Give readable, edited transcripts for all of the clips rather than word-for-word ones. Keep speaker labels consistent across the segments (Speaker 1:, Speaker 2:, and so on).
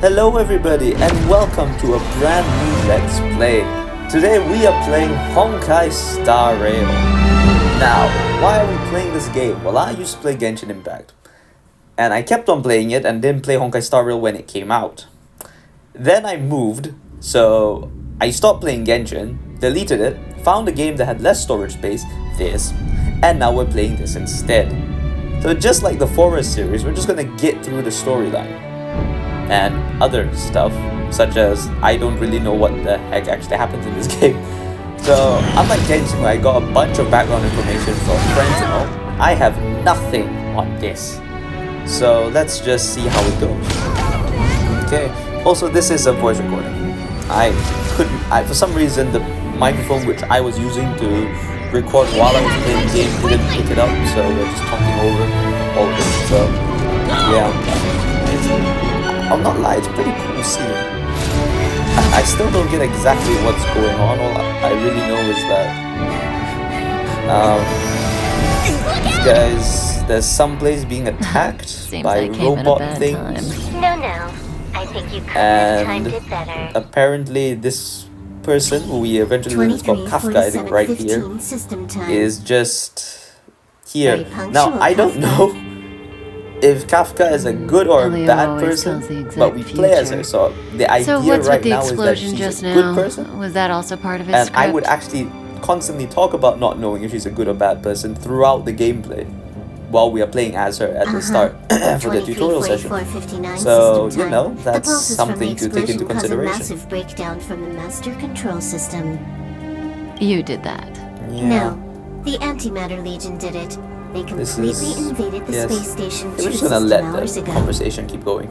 Speaker 1: Hello everybody and welcome to a brand new Let's Play. Today we are playing Honkai Star Rail. Now, why are we playing this game? Well, I used to play Genshin Impact. And I kept on playing it and didn't play Honkai Star Rail when it came out. Then I moved, so I stopped playing Genshin, deleted it, found a game that had less storage space, this, and now we're playing this instead. So just like the Forest series, we're just gonna get through the storyline. And other stuff, such as I don't really know what the heck actually happens in this game. So, unlike Genshin where I got a bunch of background information from friends and all, I have nothing on this. So let's just see how it goes. Okay, also this is a voice recording. For some reason the microphone which I was using to record while I was playing the game didn't pick it up, so we're just talking over all of it. So, yeah. I'll not lie, it's pretty cool seeing. I still don't get exactly what's going on. All I really know is that these guys, there's some place being attacked by robot things.
Speaker 2: No. I think you could have timed it better.
Speaker 1: Apparently this person, who we eventually learned is called Kafka, I think right here, is just here. Now, I don't know if Kafka is a good or a bad person, but we play as her, so the idea right now is that she's a good person.
Speaker 3: Was that also part of his
Speaker 1: script? I would actually constantly talk about not knowing if she's a good or bad person throughout the gameplay, while we are playing as her at the start for the tutorial session. So, you know, that's something to take into consideration.
Speaker 2: Massive breakdown from the master control system.
Speaker 3: You did that.
Speaker 1: Yeah.
Speaker 2: No, the Antimatter Legion did it. They completely invaded the space station
Speaker 1: we're just gonna let the conversation keep going.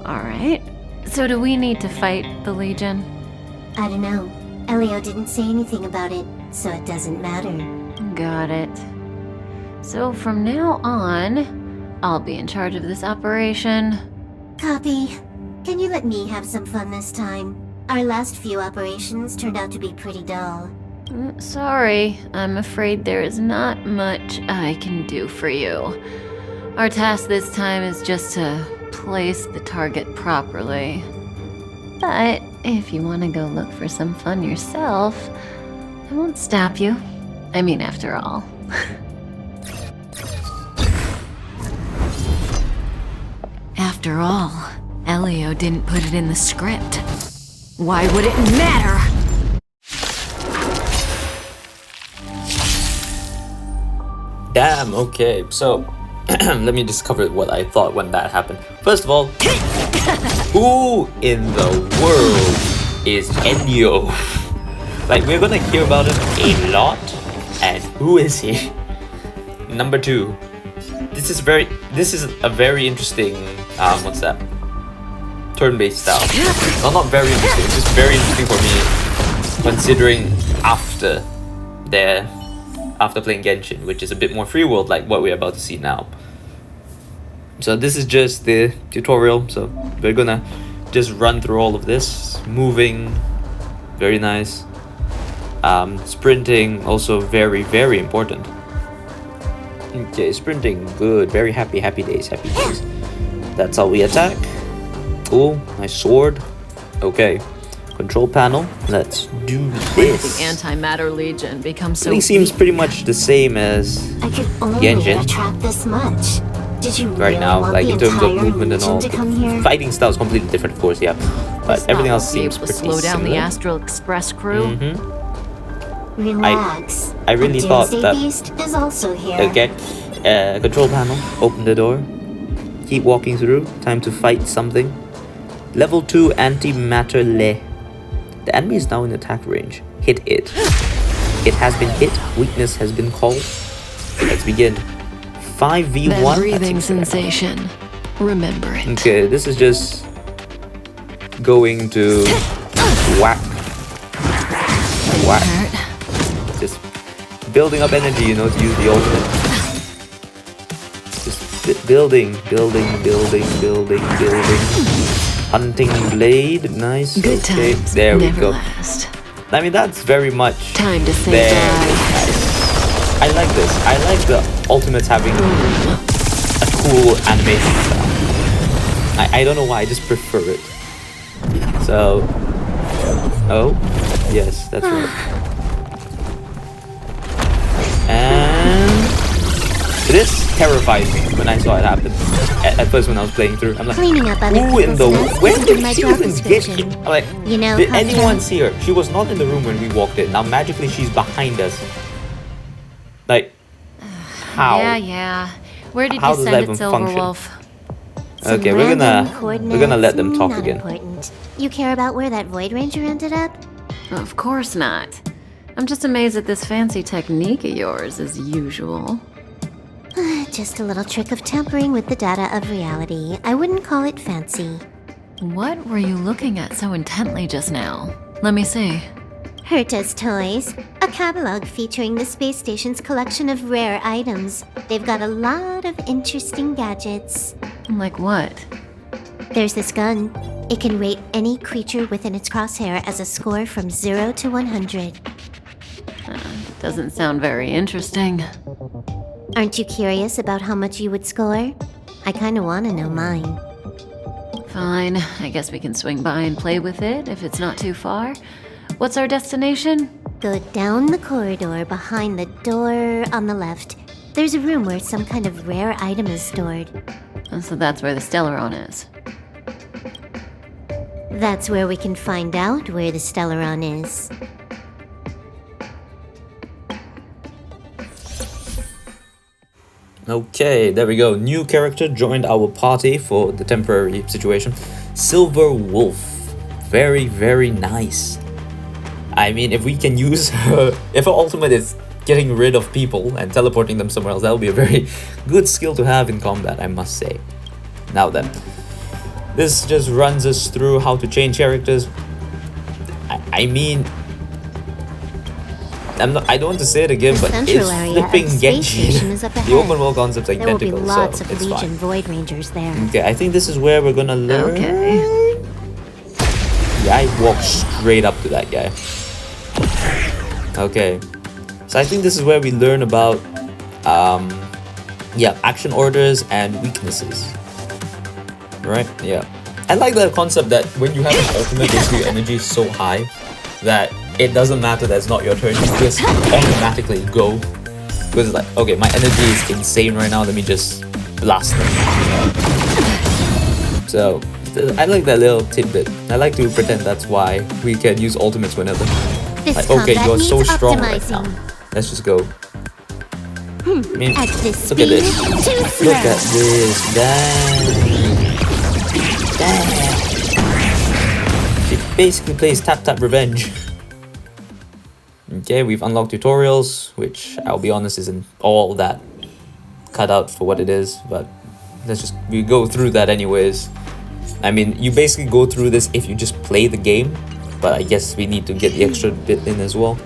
Speaker 3: Alright. So do we need to fight the Legion?
Speaker 2: I don't know. Elio didn't say anything about it, so it doesn't matter.
Speaker 3: Got it. So from now on, I'll be in charge of this operation.
Speaker 2: Copy. Can you let me have some fun this time? Our last few operations turned out to be pretty dull.
Speaker 3: Sorry, I'm afraid there is not much I can do for you. Our task this time is just to place the target properly. But if you want to go look for some fun yourself, I won't stop you. I mean, after all. After all, Elio didn't put it in the script. Why would it matter?
Speaker 1: Damn, okay, so let me just cover what I thought when that happened. First of all, who in the world is Elio? Like, we're gonna hear about him a lot, and who is he? Number two, this is a very interesting, what's that? Turn-based style. Well, not very interesting, it's just very interesting for me, considering after playing Genshin, which is a bit more free world like what we're about to see now. So this is just the tutorial, so we're gonna just run through all of this. Moving, very nice. Sprinting, also very, very important. Okay, sprinting, good, very happy days. That's how we attack. Cool, nice sword. Okay. Control panel. Let's do this.
Speaker 3: The Antimatter Legion becomes so
Speaker 1: it seems pretty much the same as Genshin
Speaker 2: this much. Did you
Speaker 1: right now, like in terms of movement and all. Fighting style is completely different, of course, yeah. But everything else seems pretty
Speaker 3: slow down
Speaker 1: similar.
Speaker 3: The Astral Express crew.
Speaker 2: Relax.
Speaker 1: I really thought that.
Speaker 2: Beast is also here.
Speaker 1: Okay, control panel. Open the door. Keep walking through. Time to fight something. Level 2 Antimatter Le. The enemy is now in attack range. Hit it. It has been hit. Weakness has been called. Let's begin. 5v1.
Speaker 3: That breathing sensation. Remember it.
Speaker 1: Okay, this is just going to whack. Just building up energy, you know, to use the ultimate. Just building. Hunting blade, nice.
Speaker 3: Good
Speaker 1: okay,
Speaker 3: times
Speaker 1: there we
Speaker 3: never
Speaker 1: go.
Speaker 3: Last.
Speaker 1: I mean, that's very much
Speaker 3: time to say
Speaker 1: there.
Speaker 3: die.
Speaker 1: Nice. I like this. I like the ultimates having a cool animation style. I don't know why, I just prefer it. So, oh, yes, that's right. And this terrified me when I saw it happen. At first when I was playing through, I'm like,
Speaker 2: Cleaning up other
Speaker 1: who in the
Speaker 2: people's mess
Speaker 1: where
Speaker 2: isn't
Speaker 1: did
Speaker 2: in my
Speaker 1: she
Speaker 2: job
Speaker 1: even get
Speaker 2: description.
Speaker 1: here? I'm like,
Speaker 2: You know,
Speaker 1: did
Speaker 2: Hot
Speaker 1: anyone
Speaker 2: Tub?
Speaker 1: see her? She was not in the room when we walked in. Now magically she's behind us. Like, how?
Speaker 3: Yeah. Where did
Speaker 1: How
Speaker 3: you
Speaker 1: does
Speaker 3: send
Speaker 1: that
Speaker 3: it,
Speaker 1: even function?
Speaker 3: Silverwolf?
Speaker 1: Okay,
Speaker 2: Some
Speaker 1: we're
Speaker 2: random
Speaker 1: gonna let them
Speaker 2: coordinates,
Speaker 1: talk
Speaker 2: not
Speaker 1: again.
Speaker 2: Important. You care about where that Void Ranger ended up?
Speaker 3: Of course not. I'm just amazed at this fancy technique of yours, as usual.
Speaker 2: Just a little trick of tampering with the data of reality. I wouldn't call it fancy.
Speaker 3: What were you looking at so intently just now? Let me see.
Speaker 2: Herta's Toys, a catalog featuring the space station's collection of rare items. They've got a lot of interesting gadgets.
Speaker 3: Like what?
Speaker 2: There's this gun. It can rate any creature within its crosshair as a score from 0 to 100.
Speaker 3: Doesn't sound very interesting.
Speaker 2: Aren't you curious about how much you would score? I kinda wanna know mine.
Speaker 3: Fine, I guess we can swing by and play with it if it's not too far. What's our destination?
Speaker 2: Go down the corridor behind the door on the left. There's a room where some kind of rare item is stored.
Speaker 3: So that's where the Stellaron is.
Speaker 2: That's where we can find out where the Stellaron is.
Speaker 1: Okay, there we go. New character joined our party for the temporary situation. Silver Wolf. Very, very nice. I mean, if we can use her, if her ultimate is getting rid of people and teleporting them somewhere else, that would be a very good skill to have in combat, I must say. Now then, this just runs us through how to change characters. I mean, I don't want to say it again,
Speaker 2: The
Speaker 1: but
Speaker 2: central
Speaker 1: it's
Speaker 2: area of
Speaker 1: flipping
Speaker 2: the space station is
Speaker 1: Genshin.
Speaker 2: up
Speaker 1: The
Speaker 2: ahead.
Speaker 1: open world concept's
Speaker 2: There will be
Speaker 1: identical,
Speaker 2: lots
Speaker 1: so
Speaker 2: of
Speaker 1: it's
Speaker 2: Legion
Speaker 1: fine.
Speaker 2: Void Rangers there.
Speaker 1: Okay, I think this is where we're gonna learn.
Speaker 3: Okay.
Speaker 1: Yeah, I walked straight up to that guy. Okay, so I think this is where we learn about, yeah, action orders and weaknesses. Right? Yeah. I like the concept that when you have an ultimate, basically your energy is so high that it doesn't matter that it's not your turn, you just automatically go. Because it's like, okay, my energy is insane right now, let me just blast them. So, I like that little tidbit. I like to pretend that's why we can use ultimates whenever.
Speaker 2: This
Speaker 1: Like, okay,
Speaker 2: combat
Speaker 1: you're so
Speaker 2: needs
Speaker 1: strong right
Speaker 2: optimizing.
Speaker 1: now. Let's just go. I mean,
Speaker 2: At this
Speaker 1: look at
Speaker 2: speed,
Speaker 1: this.
Speaker 2: too slow.
Speaker 1: Look at this. Damn. She basically plays Tap Tap Revenge. Okay, we've unlocked tutorials, which I'll be honest isn't all that cut out for what it is, but we go through that anyways. I mean, you basically go through this if you just play the game, but I guess we need to get the extra bit in as well.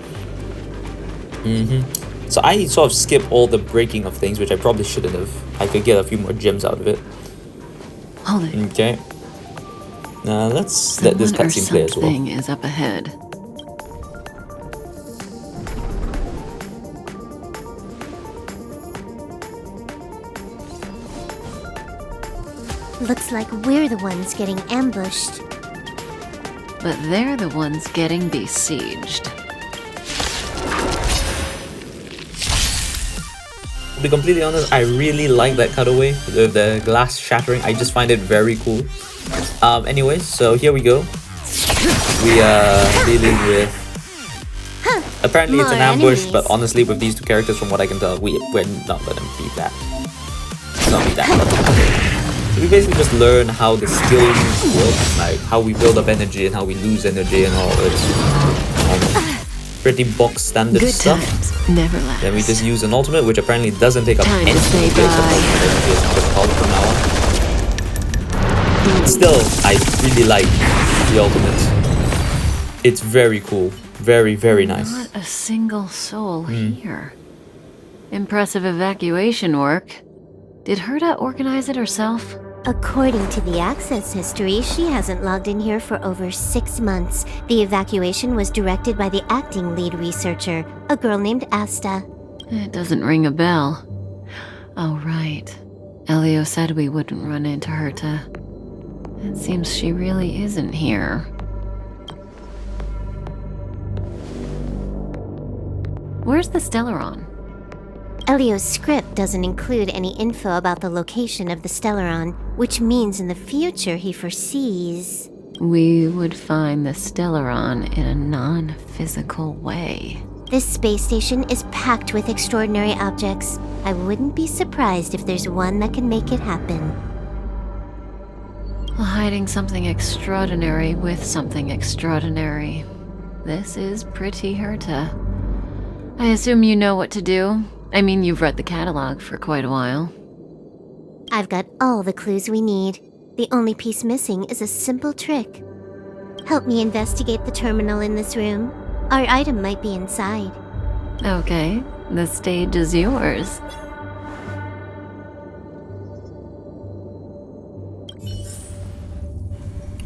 Speaker 1: So I sort of skip all the breaking of things, which I probably shouldn't have. I could get a few more gems out of it.
Speaker 3: Hold it.
Speaker 1: Okay. Now let's let this
Speaker 3: Someone or
Speaker 1: cutscene play as well.
Speaker 3: something is up ahead.
Speaker 2: Looks like we're the ones getting ambushed.
Speaker 3: But they're the ones getting besieged.
Speaker 1: To be completely honest, I really like that cutaway with the glass shattering. I just find it very cool. Anyways, so here we go. We are dealing with. Apparently, it's an
Speaker 2: More
Speaker 1: ambush,
Speaker 2: enemies.
Speaker 1: but honestly, with these two characters, from what I can tell, we're not gonna beat that. It's not be that. We basically just learn how the skills work, like how we build up energy and how we lose energy and all this pretty box standard
Speaker 3: Good
Speaker 1: stuff.
Speaker 3: times never last.
Speaker 1: Then we just use an ultimate, which apparently doesn't take up
Speaker 3: Time to
Speaker 1: any
Speaker 3: say
Speaker 1: space.
Speaker 3: bye.
Speaker 1: From now on. Still, I really like the ultimate. It's very cool. Very, very nice.
Speaker 3: Not a single soul here. Impressive evacuation work. Did Herta organize it herself?
Speaker 2: According to the access history, she hasn't logged in here for over 6 months. The evacuation was directed by the acting lead researcher, a girl named Asta.
Speaker 3: It doesn't ring a bell. Oh, right. Elio said we wouldn't run into Herta. It seems she really isn't here. Where's the Stellaron?
Speaker 2: Elio's script doesn't include any info about the location of the Stellaron, which means in the future he foresees...
Speaker 3: We would find the Stellaron in a non-physical way.
Speaker 2: This space station is packed with extraordinary objects. I wouldn't be surprised if there's one that can make it happen.
Speaker 3: Hiding something extraordinary with something extraordinary. This is pretty Herta. I assume you know what to do. I mean, you've read the catalog for quite a while.
Speaker 2: I've got all the clues we need. The only piece missing is a simple trick. Help me investigate the terminal in this room. Our item might be inside.
Speaker 3: Okay, the stage is yours.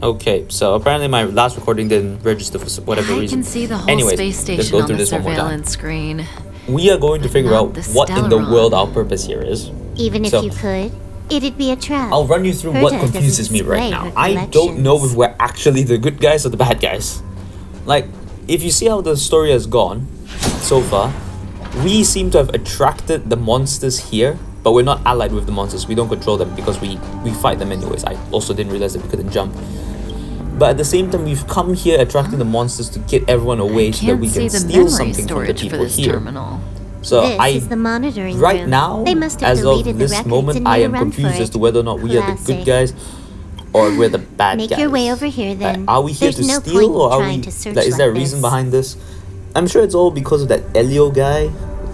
Speaker 1: Okay, so apparently my last recording didn't register for whatever reason.
Speaker 3: I can see the whole
Speaker 1: Anyways,
Speaker 3: space
Speaker 1: let's
Speaker 3: station
Speaker 1: go
Speaker 3: on
Speaker 1: through
Speaker 3: the
Speaker 1: this one more time.
Speaker 3: surveillance screen.
Speaker 1: We are going to figure
Speaker 3: Not
Speaker 1: out
Speaker 3: the
Speaker 1: what in the
Speaker 3: Stellaron.
Speaker 1: world our purpose here is.
Speaker 2: Even if
Speaker 1: So-
Speaker 2: you could, it'd be a trap.
Speaker 1: I'll run you through what
Speaker 2: Herta
Speaker 1: confuses
Speaker 2: doesn't
Speaker 1: me right
Speaker 2: display
Speaker 1: now.
Speaker 2: her
Speaker 1: I don't know if
Speaker 2: collections.
Speaker 1: we're actually the good guys or the bad guys. Like, if you see how the story has gone so far, we seem to have attracted the monsters here, but we're not allied with the monsters. We don't control them because we fight them anyways. I also didn't realize that we couldn't jump. But at the same time, we've come here attracting the monsters to get everyone away so that
Speaker 3: Can't
Speaker 1: we
Speaker 3: see
Speaker 1: can
Speaker 3: the
Speaker 1: steal
Speaker 3: memory
Speaker 1: something from the
Speaker 3: storage for
Speaker 1: people
Speaker 3: this
Speaker 1: here.
Speaker 3: terminal.
Speaker 1: So
Speaker 2: This is the monitoring
Speaker 1: right
Speaker 2: room.
Speaker 1: now,
Speaker 2: They must have
Speaker 1: as
Speaker 2: deleted
Speaker 1: of
Speaker 2: the
Speaker 1: this
Speaker 2: records
Speaker 1: moment,
Speaker 2: and
Speaker 1: I
Speaker 2: made a
Speaker 1: am
Speaker 2: run for
Speaker 1: confused as
Speaker 2: it.
Speaker 1: to whether or not we are the good
Speaker 2: Classic.
Speaker 1: guys or we're the bad
Speaker 2: Make
Speaker 1: guys.
Speaker 2: your way over here, then.
Speaker 1: Are we here
Speaker 2: There's
Speaker 1: to
Speaker 2: no
Speaker 1: steal,
Speaker 2: point
Speaker 1: or are
Speaker 2: trying
Speaker 1: we?
Speaker 2: to search
Speaker 1: Like, is there a
Speaker 2: like
Speaker 1: reason
Speaker 2: this.
Speaker 1: behind this? I'm sure it's all because of that Elio guy.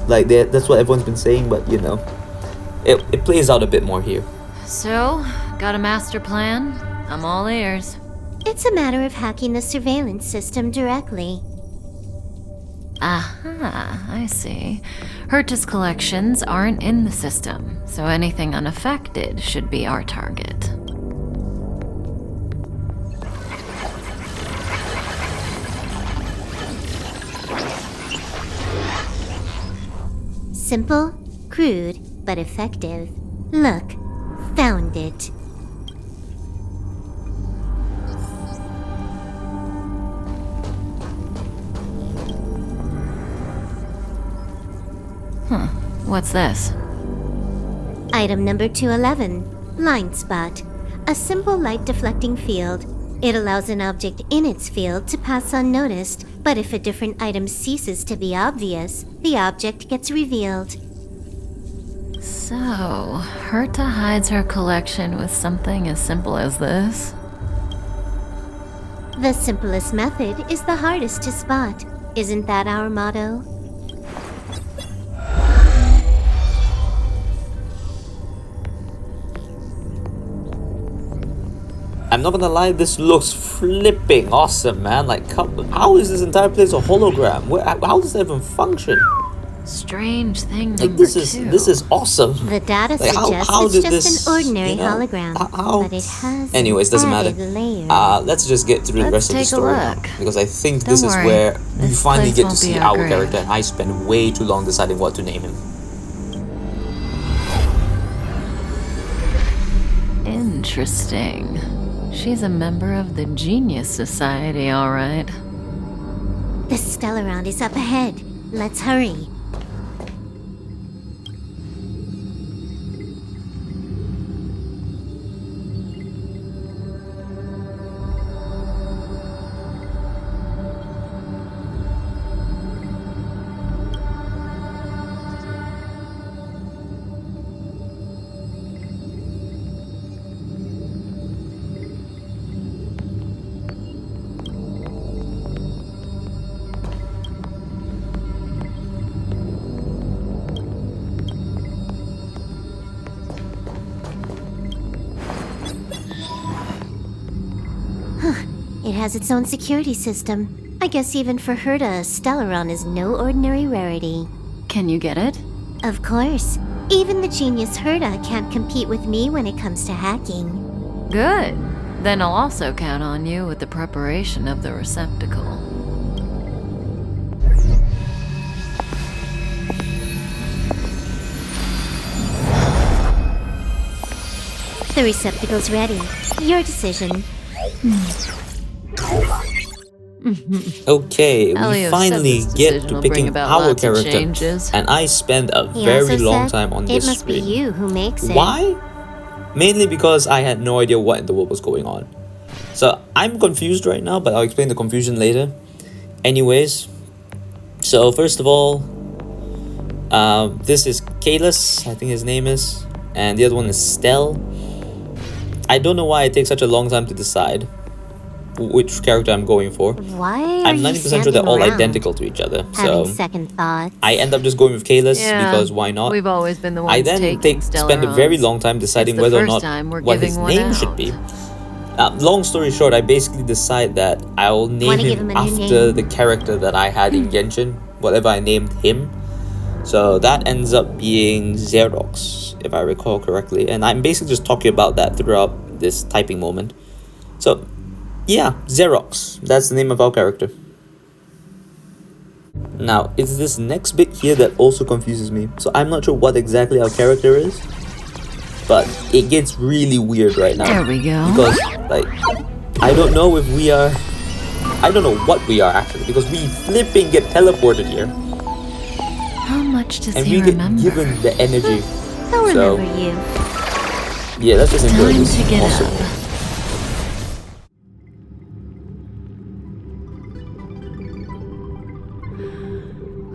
Speaker 1: Like, that's what everyone's been saying, but you know, it plays out a bit more here.
Speaker 3: So, got a master plan? I'm all ears.
Speaker 2: It's a matter of hacking the surveillance system directly.
Speaker 3: Aha, I see. Herta's collections aren't in the system, so anything unaffected should be our target.
Speaker 2: Simple, crude, but effective. Look, found it.
Speaker 3: What's this?
Speaker 2: Item number 211, Line Spot. A simple light deflecting field. It allows an object in its field to pass unnoticed, but if a different item ceases to be obvious, the object gets revealed.
Speaker 3: So, Herta hides her collection with something as simple as this?
Speaker 2: The simplest method is the hardest to spot. Isn't that our motto?
Speaker 1: I'm not gonna lie, this looks flipping awesome, man. Like, how is this entire place a hologram? How does that even function?
Speaker 3: Strange thing
Speaker 1: Like,
Speaker 3: number
Speaker 1: this
Speaker 3: two.
Speaker 1: is awesome.
Speaker 2: The data
Speaker 1: Like,
Speaker 2: suggests
Speaker 1: how
Speaker 2: it's
Speaker 1: did
Speaker 2: just
Speaker 1: this,
Speaker 2: an ordinary
Speaker 1: you know,
Speaker 2: hologram,
Speaker 1: how-
Speaker 2: but it has
Speaker 1: Anyways, doesn't matter.
Speaker 2: added layers.
Speaker 1: Let's just get through the
Speaker 3: Let's
Speaker 1: rest of the
Speaker 3: take a
Speaker 1: story now,
Speaker 3: look.
Speaker 1: because I think
Speaker 3: Don't
Speaker 1: this is
Speaker 3: worry,
Speaker 1: where we
Speaker 3: this
Speaker 1: finally
Speaker 3: place
Speaker 1: get to
Speaker 3: won't
Speaker 1: see
Speaker 3: be
Speaker 1: our
Speaker 3: our
Speaker 1: character,
Speaker 3: grave.
Speaker 1: and I spent way too long deciding what to name him.
Speaker 3: Interesting. She's a member of the Genius Society, all right.
Speaker 2: The Stellaron is up ahead. Let's hurry. It has its own security system. I guess even for Herta, a Stellaron is no ordinary rarity.
Speaker 3: Can you get it?
Speaker 2: Of course. Even the genius Herta can't compete with me when it comes to hacking.
Speaker 3: Good. Then I'll also count on you with the preparation of the receptacle.
Speaker 2: The receptacle's ready. Your decision.
Speaker 1: Okay, we
Speaker 3: Elio said
Speaker 1: finally
Speaker 3: this
Speaker 1: get
Speaker 3: decision
Speaker 1: to
Speaker 3: will bring
Speaker 1: picking
Speaker 3: about
Speaker 1: our
Speaker 3: lots of
Speaker 1: character,
Speaker 3: changes.
Speaker 1: and I spend a
Speaker 2: He
Speaker 1: very
Speaker 2: also
Speaker 1: long
Speaker 2: said
Speaker 1: time on
Speaker 2: it
Speaker 1: this
Speaker 2: must
Speaker 1: screen.
Speaker 2: be you who makes it.
Speaker 1: Why? Mainly because I had no idea what in the world was going on. So I'm confused right now, but I'll explain the confusion later. Anyways, so first of all, this is Kalis, I think his name is, and the other one is Stell. I don't know why it takes such a long time to decide which character I'm going for.
Speaker 2: Why are
Speaker 1: I'm
Speaker 2: you
Speaker 1: 90% sure
Speaker 2: standing
Speaker 1: they're all
Speaker 2: around,
Speaker 1: identical to each other,
Speaker 2: having
Speaker 1: so
Speaker 2: second thoughts?
Speaker 1: I end up just going with Kalis
Speaker 3: Yeah,
Speaker 1: because why not?
Speaker 3: We've always been the ones
Speaker 1: I then
Speaker 3: taking
Speaker 1: spend a very long time deciding
Speaker 3: It's the
Speaker 1: whether or
Speaker 3: first
Speaker 1: not
Speaker 3: time we're
Speaker 1: what
Speaker 3: giving
Speaker 1: his
Speaker 3: one
Speaker 1: name should
Speaker 3: out.
Speaker 1: be. Long story short, I basically decide that I'll name
Speaker 2: Wanna give
Speaker 1: him
Speaker 2: him a new
Speaker 1: after
Speaker 2: name?
Speaker 1: the character that I had in Genshin, whatever I named him. So that ends up being Xerox, if I recall correctly, and I'm basically just talking about that throughout this typing moment. So yeah, Xerox, that's the name of our character. Now, it's this next bit here that also confuses me. So I'm not sure what exactly our character is, but it gets really weird right now.
Speaker 3: There we go.
Speaker 1: Because, like, I don't know if we are... I don't know what we are actually, because we flipping get teleported here.
Speaker 3: How much does
Speaker 1: And
Speaker 3: he
Speaker 1: we get
Speaker 3: remember?
Speaker 1: given the energy.
Speaker 2: He'll
Speaker 1: So,
Speaker 2: remember you.
Speaker 1: yeah, let's just enjoy
Speaker 3: Time
Speaker 1: this.
Speaker 3: to get
Speaker 1: Awesome.
Speaker 3: up.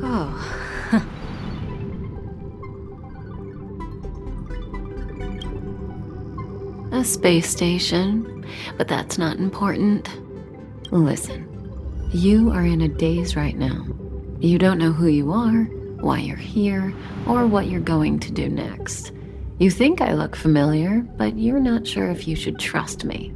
Speaker 3: Oh. A space station, but that's not important. Listen, you are in a daze right now. You don't know who you are, why you're here, or what you're going to do next. You think I look familiar, but you're not sure if you should trust me.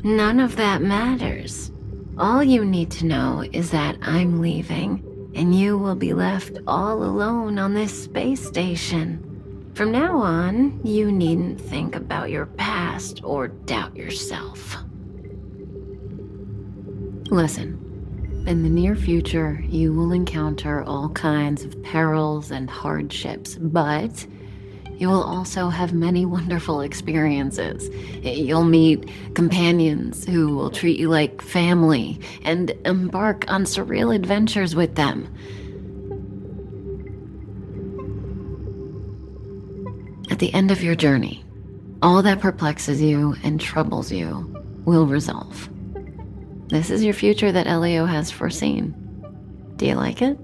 Speaker 3: None of that matters. All you need to know is that I'm leaving, and you will be left all alone on this space station. From now on, you needn't think about your past or doubt yourself. Listen, in the near future, you will encounter all kinds of perils and hardships, but you will also have many wonderful experiences. You'll meet companions who will treat you like family and embark on surreal adventures with them. At the end of your journey, all that perplexes you and troubles you will resolve. This is your future that Elio has foreseen. Do you like it?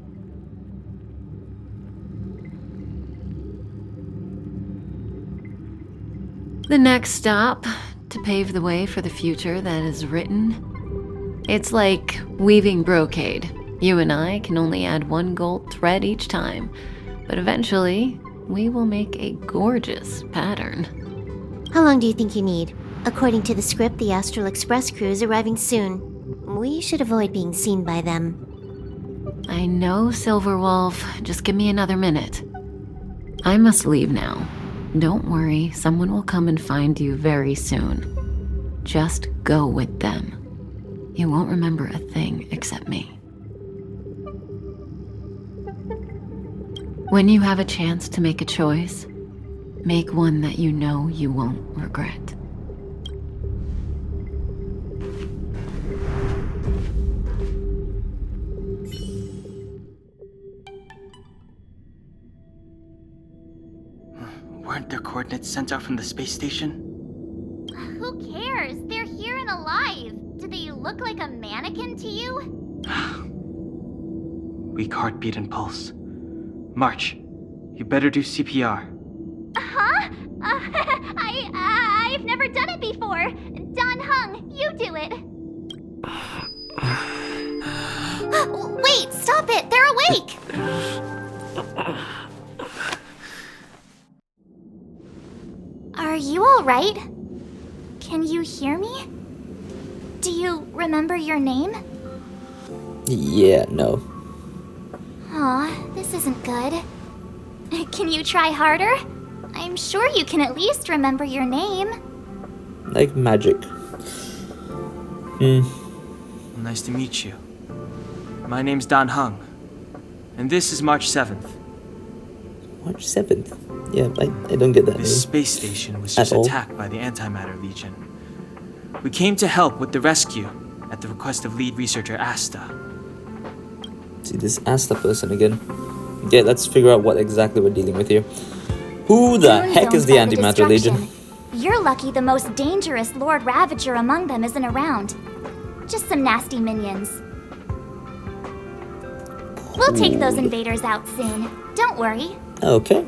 Speaker 3: The next stop, to pave the way for the future that is written. It's like weaving brocade. You and I can only add one gold thread each time, but eventually, we will make a gorgeous pattern.
Speaker 2: How long do you think you need? According to the script, the Astral Express crew is arriving soon. We should avoid being seen by them.
Speaker 3: I know, Silverwolf. Just give me another minute. I must leave now. Don't worry, someone will come and find you very soon. Just go with them. You won't remember a thing except me. When you have a chance to make a choice, make one that you know you won't regret.
Speaker 4: Weren't their coordinates sent out from the space station?
Speaker 5: Who cares? They're here and alive. Do they look like a mannequin to you?
Speaker 4: Weak heartbeat and pulse. March, you better do CPR.
Speaker 5: Huh? I've never done it before. Don Hung, you do it. Wait, stop it! They're awake! Are you alright? Can you hear me? Do you remember your name?
Speaker 1: Yeah, no.
Speaker 5: Aw, this isn't good. Can you try harder? I'm sure you can at least remember your name.
Speaker 1: Like magic.
Speaker 4: Nice to meet you. My name's Don Hung, and this is March 7th.
Speaker 1: March 7th. Yeah, I don't get that name.
Speaker 4: This space station was
Speaker 1: At
Speaker 4: just
Speaker 1: all.
Speaker 4: attacked by the Antimatter Legion. We came to help with the rescue at the request of lead researcher Asta.
Speaker 1: See this Asta person again. Okay, let's figure out what exactly we're dealing with here. Who the
Speaker 5: Moon
Speaker 1: heck is
Speaker 5: zones
Speaker 1: the
Speaker 5: by the
Speaker 1: Antimatter Legion?
Speaker 5: destruction. You're lucky the most dangerous Lord Ravager among them isn't around. Just some nasty minions. We'll take those invaders out soon. Don't worry.
Speaker 1: Okay.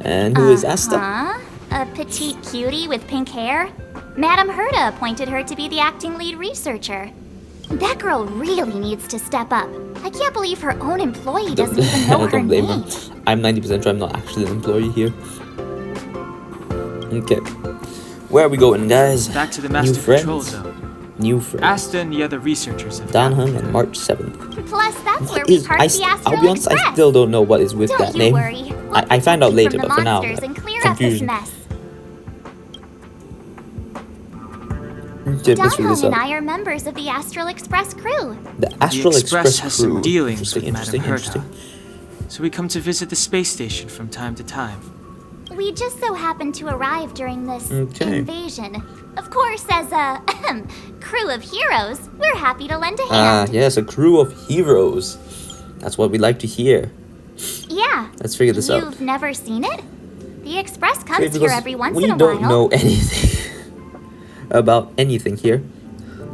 Speaker 1: And who is Asta?
Speaker 5: Huh? A petite cutie with pink hair? Madame Herta appointed her to be the acting lead researcher. That girl really needs to step up. I can't believe her own employee doesn't even know her
Speaker 1: Don't blame
Speaker 5: name.
Speaker 1: her. I'm 90% sure I'm not actually an employee here. Okay. Where are we going, guys?
Speaker 4: Back to the
Speaker 1: New
Speaker 4: Master Control
Speaker 1: friends.
Speaker 4: Zone.
Speaker 1: New friends.
Speaker 4: Asta and the other researchers have
Speaker 1: Dan
Speaker 4: gathered
Speaker 1: Hung on March 7th.
Speaker 5: Plus, that's where
Speaker 1: What
Speaker 5: we
Speaker 1: is,
Speaker 5: park the Astral
Speaker 1: I'll be honest, I
Speaker 5: Express.
Speaker 1: still don't know what is with
Speaker 5: Don't
Speaker 1: that
Speaker 5: you
Speaker 1: name.
Speaker 5: worry. We'll
Speaker 1: I find out
Speaker 5: protect you
Speaker 1: later,
Speaker 5: from
Speaker 1: but for now,
Speaker 5: monsters and clear up this
Speaker 1: confusion.
Speaker 5: mess.
Speaker 1: Okay, let's figure this
Speaker 5: Don and
Speaker 1: out.
Speaker 5: I are members of the Astral Express crew.
Speaker 1: The Astral
Speaker 4: The Express has some
Speaker 1: crew.
Speaker 4: dealings with
Speaker 1: Interesting,
Speaker 4: Madame
Speaker 1: interesting,
Speaker 4: Herta, so we come to visit the space station from time to time.
Speaker 5: We just so happened to arrive during this
Speaker 1: Okay.
Speaker 5: invasion. Of course, as a crew of heroes, we're happy to lend a
Speaker 1: Ah,
Speaker 5: hand.
Speaker 1: yes, a crew of heroes. That's what we like to hear.
Speaker 5: Yeah.
Speaker 1: Let's figure this out.
Speaker 5: You've never seen it? The Express comes
Speaker 1: Because
Speaker 5: here every once in a
Speaker 1: we don't
Speaker 5: while.
Speaker 1: know anything about anything here,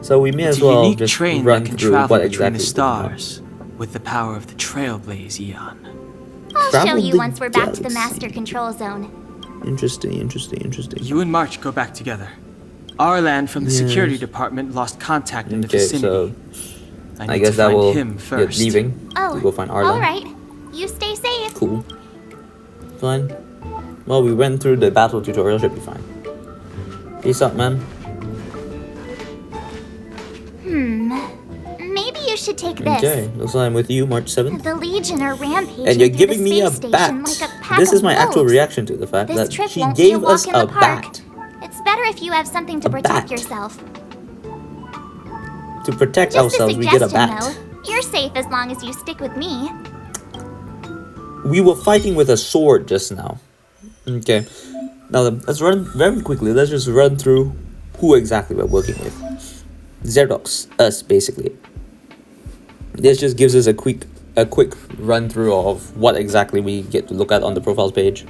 Speaker 1: so we may
Speaker 4: It's
Speaker 1: as
Speaker 4: a
Speaker 1: well
Speaker 4: unique
Speaker 1: just
Speaker 4: train
Speaker 1: run
Speaker 4: that can
Speaker 1: through
Speaker 4: travel
Speaker 1: what
Speaker 4: between
Speaker 1: exactly
Speaker 4: the
Speaker 1: is going on.
Speaker 4: stars with the power of the Trailblaze Eon.
Speaker 5: I'll
Speaker 1: Travel
Speaker 5: show you
Speaker 1: the
Speaker 5: once we're back to the
Speaker 1: galaxy.
Speaker 5: Master Control Zone.
Speaker 1: Interesting, interesting, interesting.
Speaker 4: You and March go back together. Arlan from the security
Speaker 1: Yes.
Speaker 4: department lost contact in the
Speaker 1: Okay,
Speaker 4: vicinity.
Speaker 1: so
Speaker 4: I
Speaker 1: I
Speaker 4: need
Speaker 1: guess
Speaker 4: to
Speaker 1: that
Speaker 4: find
Speaker 1: will
Speaker 4: him
Speaker 1: get
Speaker 4: first.
Speaker 1: leaving
Speaker 5: Oh,
Speaker 1: to go find Arlen.
Speaker 5: all right. You stay safe.
Speaker 1: Cool. Fine. Well, we went through the battle tutorial, should be fine. Peace out, man.
Speaker 5: Maybe you should take this.
Speaker 1: Okay, looks like I'm with you, March 7th.
Speaker 5: The Legion are rampaging
Speaker 1: And you're
Speaker 5: through
Speaker 1: giving
Speaker 5: the
Speaker 1: me a
Speaker 5: space
Speaker 1: bat.
Speaker 5: station like a pack
Speaker 1: This
Speaker 5: of
Speaker 1: is my actual
Speaker 5: wolves.
Speaker 1: reaction to the fact
Speaker 5: This
Speaker 1: that
Speaker 5: trip
Speaker 1: she
Speaker 5: won't be a
Speaker 1: gave
Speaker 5: walk
Speaker 1: us
Speaker 5: in the
Speaker 1: a
Speaker 5: park.
Speaker 1: bat
Speaker 5: It's better if you have something to
Speaker 1: A
Speaker 5: protect
Speaker 1: bat.
Speaker 5: yourself.
Speaker 1: to protect
Speaker 5: Just
Speaker 1: ourselves.
Speaker 5: a
Speaker 1: We get a
Speaker 5: suggestion,
Speaker 1: bat.
Speaker 5: though. You're safe as long as you stick with me.
Speaker 1: We were fighting with a sword just now. Okay. Now let's run very quickly. Let's just run through who exactly we're working with. Xerdox, us basically. This just gives us a quick run through of what exactly we get to look at on the profiles page.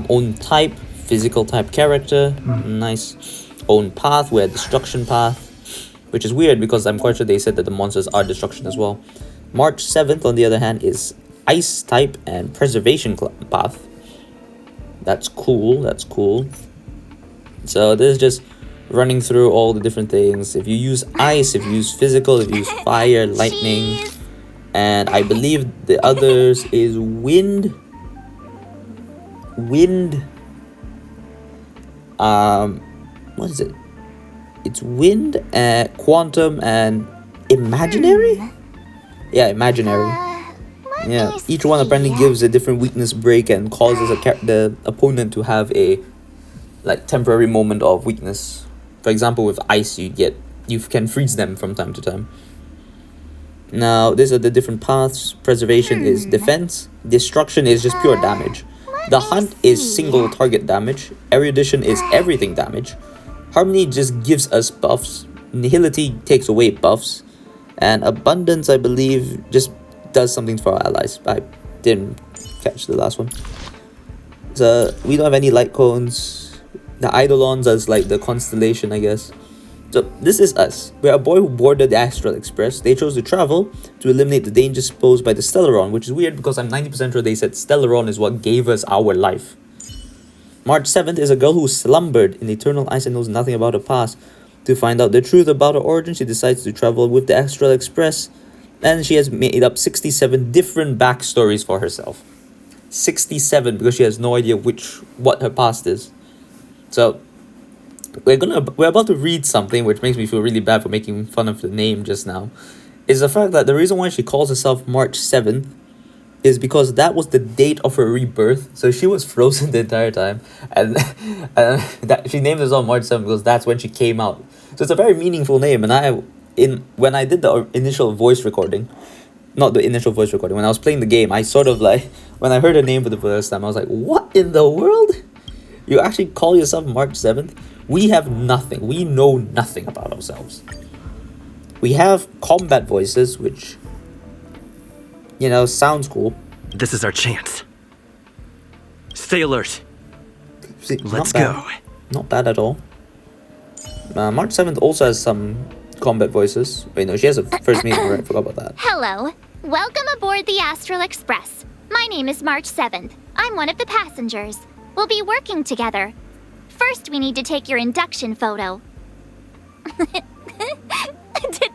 Speaker 1: Own type, physical type character, nice. Own path, we're destruction path, which is weird because I'm quite sure they said that the monsters are destruction as well. March 7th, on the other hand, is ice type and preservation path. That's cool, that's cool. So this is just running through all the different things. If you use ice, if you use physical, if you use fire, lightning,
Speaker 5: Cheese.
Speaker 1: and I believe the others is wind, what is it? It's wind, quantum, and imaginary? Yeah, imaginary.
Speaker 5: Let
Speaker 1: Yeah,
Speaker 5: me
Speaker 1: each one apparently
Speaker 5: see.
Speaker 1: gives a different weakness break and causes the opponent to have a temporary moment of weakness. For example, with ice, you can freeze them from time to time. Now, these are the different paths. Preservation is defense. Destruction is just pure damage. The hunt is single target damage. Erudition is everything damage. Harmony just gives us buffs. Nihility takes away buffs. And abundance, I believe, just does something for our allies. I didn't catch the last one. So we don't have any light cones. The Eidolons is like the constellation, I guess. So this is us. We're a boy who boarded the Astral Express. They chose to travel to eliminate the dangers posed by the Stellaron, which is weird because I'm 90% sure they said Stellaron is what gave us our life. March 7th is a girl who slumbered in eternal ice and knows nothing about her past. To find out the truth about her origin, she decides to travel with the Astral Express, and she has made up 67 different backstories for herself. 67 because she has no idea what her past is. So we're about to read something which makes me feel really bad for making fun of the name just now. Is the fact that the reason why she calls herself March 7th is because that was the date of her rebirth. So she was frozen the entire time, and that she named herself March 7th because that's when she came out. So it's a very meaningful name. And when I did the initial voice recording, not the initial voice recording. When I was playing the game, I sort of like, when I heard her name for the first time, I was like, what in the world? You actually call yourself March 7th? We have nothing. We know nothing about ourselves. We have combat voices, which, you know, sounds cool.
Speaker 6: This is our chance. Stay alert.
Speaker 1: See,
Speaker 6: Let's
Speaker 1: not bad.
Speaker 6: go.
Speaker 1: Not bad at all. March 7th also has some combat voices. Wait, no, she has a first meeting, right? I forgot about that.
Speaker 5: Hello. Welcome aboard the Astral Express. My name is March 7th. I'm one of the passengers. We'll be working together. First, we need to take your induction photo. Did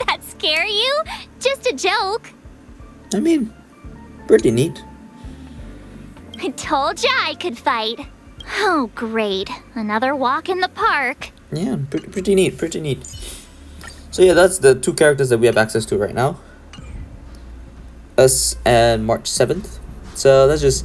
Speaker 5: that scare you? Just a joke.
Speaker 1: I mean, pretty neat.
Speaker 5: I told ya I could fight. Oh, great. Another walk in the park.
Speaker 1: Yeah, pretty neat, pretty neat. So yeah, that's the two characters that we have access to right now. Us and March 7th. So let's just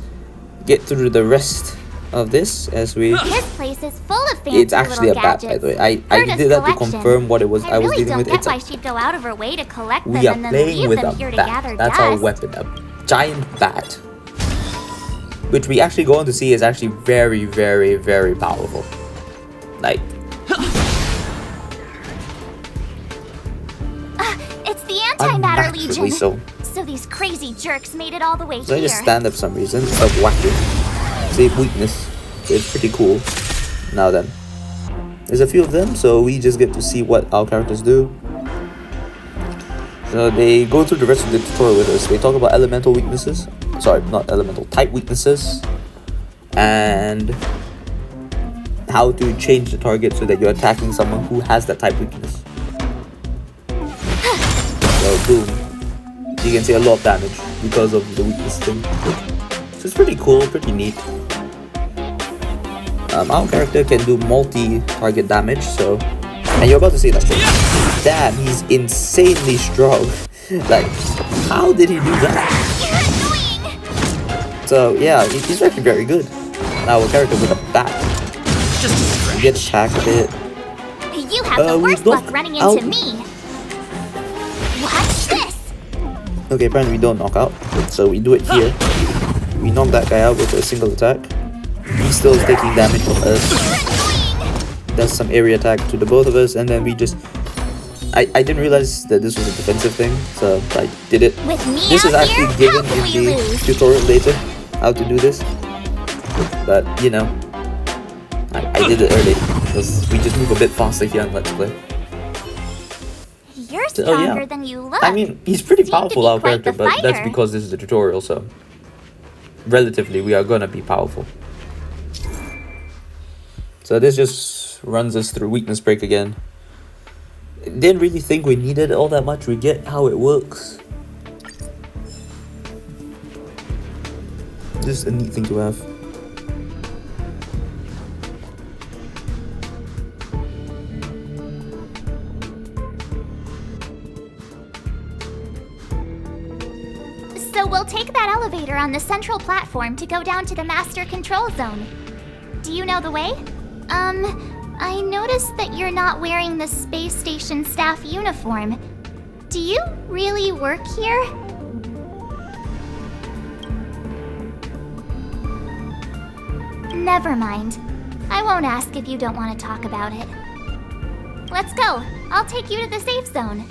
Speaker 1: get through the rest of this as we...
Speaker 5: This place is full of fancy
Speaker 1: It's actually a
Speaker 5: little
Speaker 1: bat,
Speaker 5: gadgets.
Speaker 1: by the way. I
Speaker 5: Gerda's
Speaker 1: did that to
Speaker 5: collection.
Speaker 1: confirm what it was I was
Speaker 5: really
Speaker 1: dealing
Speaker 5: don't
Speaker 1: with.
Speaker 5: get
Speaker 1: It's
Speaker 5: why
Speaker 1: a,
Speaker 5: she'd go out of her way to collect them
Speaker 1: we are
Speaker 5: and then
Speaker 1: playing
Speaker 5: leave
Speaker 1: with
Speaker 5: them
Speaker 1: a
Speaker 5: here to gather
Speaker 1: bat. That's
Speaker 5: dust.
Speaker 1: our weapon, a giant bat. Which we actually go on to see is actually very, very, very powerful. Like...
Speaker 5: It's the Antimatter
Speaker 1: unnaturally
Speaker 5: Legion.
Speaker 1: so.
Speaker 5: So these crazy jerks made it all the way
Speaker 1: So I
Speaker 5: here.
Speaker 1: just stand up for some reason instead of whacking. Save weakness. So it's pretty cool. Now then. There's a few of them, so we just get to see what our characters do. So they go through the rest of the tutorial with us. They talk about elemental weaknesses. Sorry, not elemental, type weaknesses. And how to change the target so that you're attacking someone who has that type weakness. So boom. You can see a lot of damage because of the weakness thing. So it's pretty cool, pretty neat. Our character can do multi-target damage, so... And you're about to see, like, damn, he's insanely strong. Like, how did he do that? So, yeah, he's actually very good. Our character with a bat. You get attacked a bit.
Speaker 5: You have the
Speaker 1: we
Speaker 5: worst
Speaker 1: knock
Speaker 5: luck running
Speaker 1: out-
Speaker 5: into me. Watch this.
Speaker 1: Okay, apparently we don't knock out, so we do it here. We knock that guy out with a single attack. He still is taking damage from us. Does some area attack to the both of us, and then we just... I didn't realize that this was a defensive thing, so I did it.
Speaker 5: With me
Speaker 1: This is
Speaker 5: out
Speaker 1: actually
Speaker 5: here,
Speaker 1: given
Speaker 5: how can
Speaker 1: in
Speaker 5: we
Speaker 1: the
Speaker 5: lose?
Speaker 1: tutorial later, how to do this. But, you know, I did it early, because we just move a bit faster here on Let's Play.
Speaker 5: You're
Speaker 1: So,
Speaker 5: stronger
Speaker 1: yeah.
Speaker 5: than you look.
Speaker 1: I mean, he's pretty
Speaker 5: Seem to
Speaker 1: powerful,
Speaker 5: be
Speaker 1: our
Speaker 5: quite
Speaker 1: character,
Speaker 5: the
Speaker 1: but that's
Speaker 5: fighter.
Speaker 1: because this is the tutorial, so... Relatively, we are gonna be powerful. So this just runs us through weakness break again. Didn't really think we needed all that much. We get how it works. Just a neat thing to have.
Speaker 5: So we'll take that elevator on the central platform to go down to the master control zone. Do you know the way? I noticed that you're not wearing the space station staff uniform. Do you really work here? Never mind. I won't ask if you don't want to talk about it. Let's go. I'll take you to the safe zone.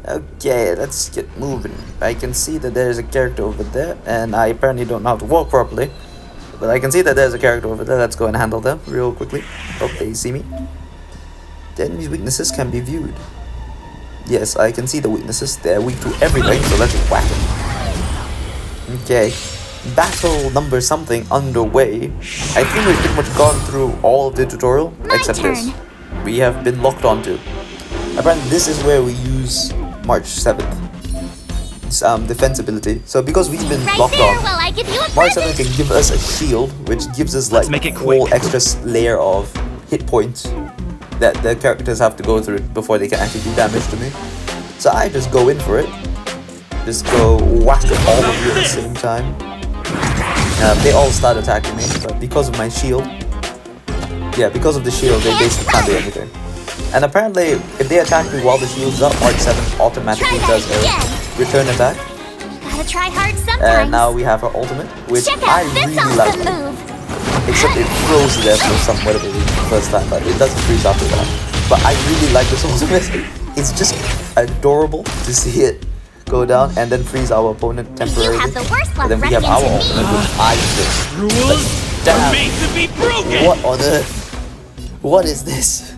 Speaker 1: Okay, let's get moving. I can see that there's a character over there, and I apparently don't know how to walk properly. But I can see that there's a character over there. Let's go and handle them real quickly. Oh, they see me. The enemy's weaknesses can be viewed. Yes, I can see the weaknesses. They're weak to everything, so let's just whack them. Okay. Battle number something underway. I think we've pretty much gone through all of the tutorial,
Speaker 5: My
Speaker 1: except this.
Speaker 5: turn.
Speaker 1: We have been locked onto. Apparently this is where we use March 7th. It's defense ability. So because we've been
Speaker 5: Right
Speaker 1: locked
Speaker 5: there
Speaker 1: on,
Speaker 5: while I give you a
Speaker 1: March
Speaker 5: present.
Speaker 1: 7 can give us a shield, which gives us like
Speaker 6: make it
Speaker 1: a whole
Speaker 6: quick.
Speaker 1: extra layer of hit points that the characters have to go through before they can actually do damage to me. So I just go in for it. Just go whack all of you at the same time. They all start attacking me, but because of my shield, yeah, because of the shield, they basically can't do anything. And apparently, if they attack me while the shield's up, Mark 7 automatically
Speaker 5: Try
Speaker 1: does
Speaker 5: that
Speaker 1: a
Speaker 5: again.
Speaker 1: return attack.
Speaker 5: Gotta try hard sometimes.
Speaker 1: And now we have our ultimate, which
Speaker 5: Check
Speaker 1: I
Speaker 5: out this
Speaker 1: really like.
Speaker 5: awesome move.
Speaker 1: Except it froze to death for some whatever reason the first time, but it doesn't freeze after that. But I really like this ultimate. It's just adorable to see it go down and then freeze our opponent temporarily.
Speaker 5: You have the worst luck
Speaker 1: And then we have our
Speaker 5: running into
Speaker 1: ultimate,
Speaker 5: me.
Speaker 1: which I just
Speaker 6: Rules
Speaker 1: damn.
Speaker 6: are made to be broken.
Speaker 1: What on earth? What is this?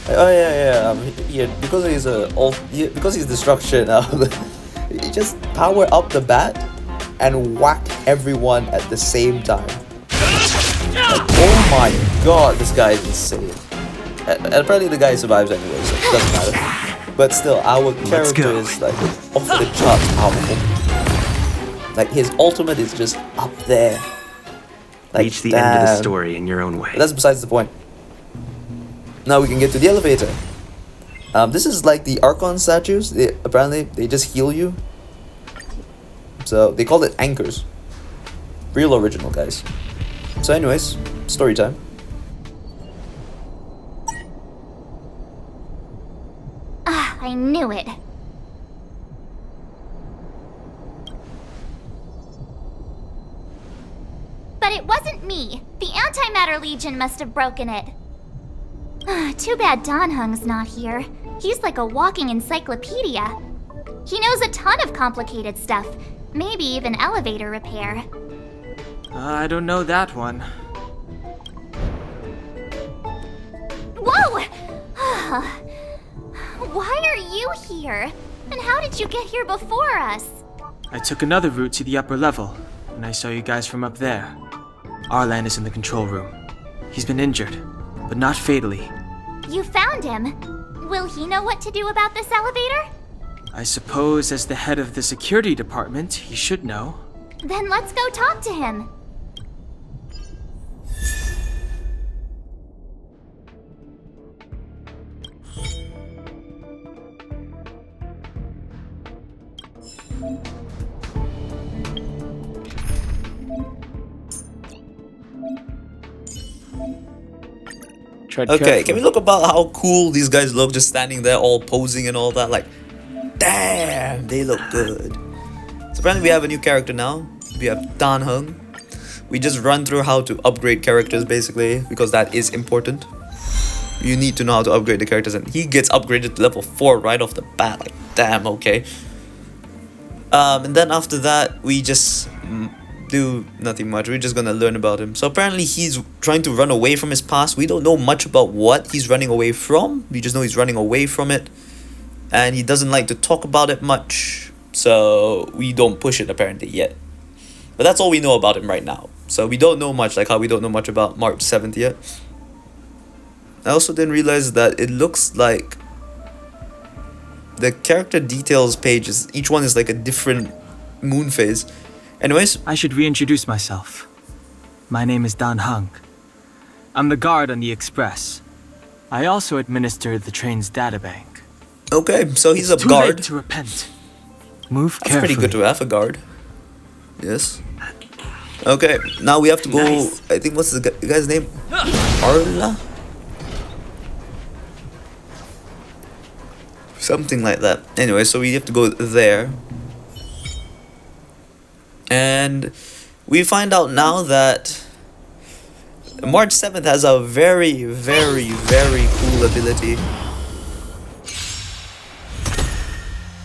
Speaker 1: Oh yeah. Here because he's destruction. You just power up the bat and whack everyone at the same time. Oh my god, this guy is insane. And apparently the guy survives anyway, so it doesn't matter. But still, our character
Speaker 6: go.
Speaker 1: is like off the charts powerful. Like his ultimate is just up there. Like,
Speaker 6: Reach the end of the
Speaker 1: damn.
Speaker 6: story in your own way.
Speaker 1: But that's besides the point. Now we can get to the elevator. This is like the Archon statues. Apparently they just heal you. So they call it anchors. Real original, guys. So anyways, story time.
Speaker 5: Ah, I knew it. But it wasn't me. The Antimatter Legion must have broken it. Too bad Dan Hung's not here. He's like a walking encyclopedia. He knows a ton of complicated stuff. Maybe even elevator repair.
Speaker 4: I don't know that one.
Speaker 5: Whoa! Why are you here? And how did you get here before us?
Speaker 4: I took another route to the upper level, and I saw you guys from up there. Arlan is in the control room. He's been injured, but not fatally.
Speaker 5: You found him. Will he know what to do about this elevator?
Speaker 4: I suppose as the head of the security department, he should know.
Speaker 5: Then let's go talk to him.
Speaker 6: Tread
Speaker 1: Okay,
Speaker 6: carefully.
Speaker 1: can we look about how cool these guys look just standing there all posing and all that? Like, damn, they look good. So apparently we have a new character now. We have Dan Hung. We just run through how to upgrade characters basically, because that is important. You need to know how to upgrade the characters, and he gets upgraded to level 4 right off the bat. Like, damn, okay. And then after that, we just do nothing much. We're just gonna learn about him. So apparently he's trying to run away from his past. We don't know much about what he's running away from. We just know he's running away from it. And he doesn't like to talk about it much. So we don't push it apparently yet. But that's all we know about him right now. So we don't know much, like how we don't know much about March 7th yet. I also didn't realize that it looks like the character details pages, each one is like a different moon phase. Anyways,
Speaker 4: I should reintroduce myself. My name is Dan Hung. I'm the guard on the express. I also administer the train's databank.
Speaker 1: okay, so he's
Speaker 4: It's
Speaker 1: a
Speaker 4: too late
Speaker 1: guard.
Speaker 4: to repent. Move
Speaker 1: That's
Speaker 4: carefully.
Speaker 1: pretty good to have a guard. Yes. Okay, now we have to go.
Speaker 6: Nice.
Speaker 1: I think what's the guy's name? Arla? Something like that. Anyway, so we have to go there. And we find out now that March 7th has a very, very, very cool ability.